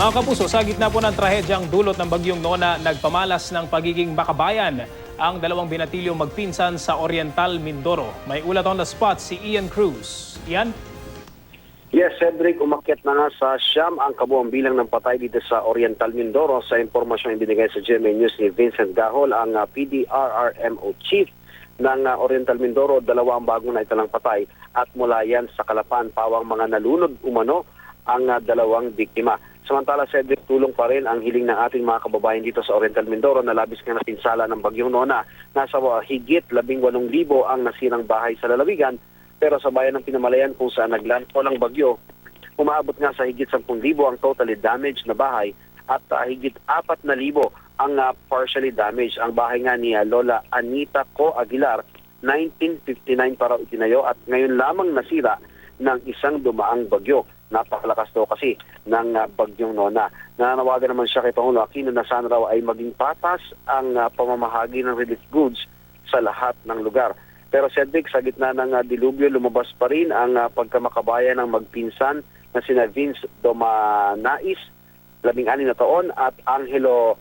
Mga kapuso, sa gitna po ng trahedyang dulot ng bagyong Nona, nagpamalas ng pagiging makabayan ang dalawang binatilyong magpinsan sa Oriental Mindoro. May ulat on the spot si Ian Cruz. Ian? Yes, Cedric, umakyat na nga sa siyam ang kabuang bilang ng patay dito sa Oriental Mindoro. Sa impormasyong ibinigay sa GMA News ni Vincent Gahol, ang PDRRMO Chief ng Oriental Mindoro, dalawang bagong na italang patay at mula yan sa Kalapan, pawang mga nalunod umano ang dalawang biktima. Samantala, Cedric, tulong pa rin ang hiling ng ating mga kababayan dito sa Oriental Mindoro na labis nga napinsala ng bagyong Nona. Nasa higit 18,000 ang nasirang bahay sa lalawigan, pero sa bayan ng Pinamalayan kung saan naglandfall ang bagyo, umaabot nga sa higit 10,000 ang totally damaged na bahay at higit 4,000 ang partially damaged. Ang bahay nga ni Lola Anita Co. Aguilar, 1959 para itinayo at ngayon lamang nasira ng isang dumaang bagyo. Napakalakas daw kasi ng bagyong Nona. Nananawagan naman siya kay Pangulo Aquino na sana raw ay maging patas ang pamamahagi ng relief goods sa lahat ng lugar. Pero Cedric, sa gitna ng dilubyo, lumabas pa rin ang pagkamakabayan ng magpinsan na sina Vince Domanais, 16 na taon, at Angelo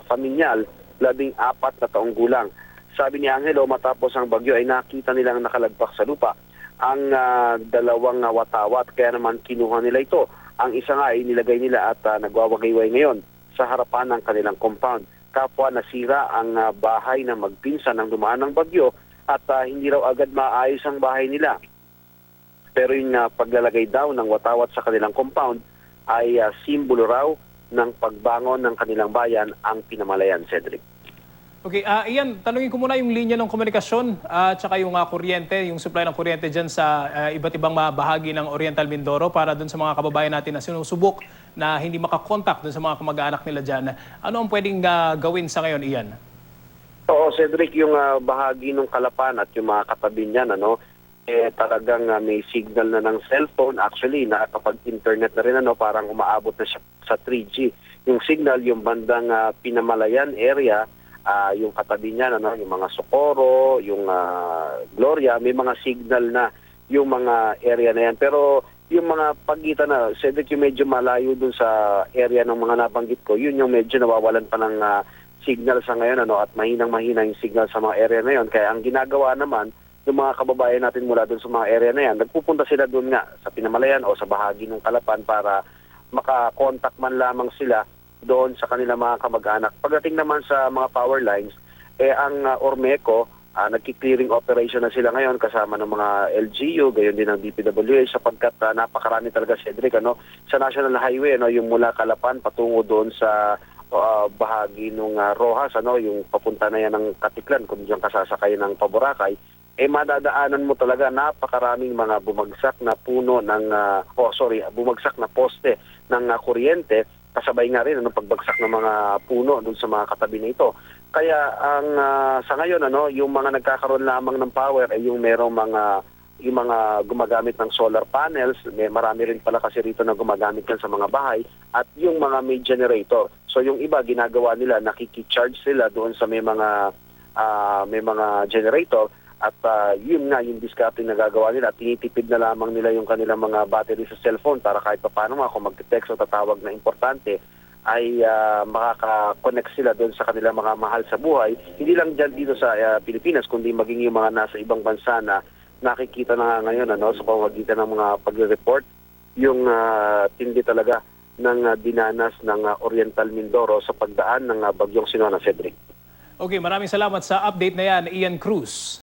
Familial, 14 na taong gulang. Sabi ni Angelo, matapos ang bagyo ay nakita nilang nakalagpak sa lupa ang dalawang watawat, kaya naman kinuha nila ito. Ang isa nga ay nilagay nila at nagwawagayway ngayon sa harapan ng kanilang compound. Kapwa nasira ang bahay na magpinsan ng dumaan ng bagyo at hindi raw agad maayos ang bahay nila. Pero yung paglalagay daw ng watawat sa kanilang compound ay simbolo raw ng pagbangon ng kanilang bayan, ang Pinamalayan, Cedric. Okay, Ian, tanungin ko muna yung linya ng komunikasyon at saka yung kuryente, yung supply ng kuryente dyan sa iba't ibang bahagi ng Oriental Mindoro para dun sa mga kababayan natin na sinusubok na hindi makakontak dun sa mga kamag-anak nila dyan. Ano ang pwedeng gawin sa ngayon, Ian? Oo, Cedric, yung bahagi ng Kalapan at yung mga katabi niyan, talagang may signal na ng cellphone. Actually, nakakapag-internet na rin, parang umaabot na siya sa 3G. Yung signal, yung bandang Pinamalayan area, yung katabi niya, yung mga Socorro, yung Gloria, may mga signal na yung mga area na yan. Pero yung mga pagitan na, Cedric, yung medyo malayo dun sa area ng mga nabanggit ko, yun yung medyo nawawalan pa ng signal sa ngayon, at mahinang-mahina yung signal sa mga area na yun. Kaya ang ginagawa naman, yung mga kababayan natin mula dun sa mga area na yan, nagpupunta sila dun nga sa Pinamalayan o sa bahagi ng Kalapan para makakontak man lamang sila doon sa kanilang mga kamag-anak. Pagdating naman sa mga power lines, ang Ormeco, nagki-clearing operation na sila ngayon kasama ng mga LGU, gayon din ng DPWH sapagkat napakarami talaga, Cedric, sa National Highway, yung mula Kalapan patungo doon sa bahagi ng Rojas, yung papunta na yan ng Katiklan, kung diyan kasasakay ng Paboracay, madadaanan mo talaga napakaraming mga bumagsak na puno ng, bumagsak na poste ng kuryente, kasabay nga rin pagbagsak ng mga puno dun sa mga katabi na ito. Kaya ang sa ngayon yung mga nagkakaroon lamang ng power ay yung merong yung mga gumagamit ng solar panels, marami rin pala kasi rito na gumagamit yan sa mga bahay, at yung mga may generator. So yung iba ginagawa nila, nakiki-charge sila doon sa may mga generator. At yun nga yung diskarte na gagawa nila. Tinitipid na lamang nila yung kanilang mga battery sa cellphone para kahit paano kung mag-text o tatawag na importante ay makaka-connect sila doon sa kanilang mga mahal sa buhay. Hindi lang dyan dito sa Pilipinas, kundi maging yung mga nasa ibang bansa na nakikita na nga ngayon sa pamamagitan ng mga pagre-report yung tindi talaga ng dinanas ng Oriental Mindoro sa pagdaan ng bagyong Sinona, Cedric. Okay, maraming salamat sa update na yan, Ian Cruz.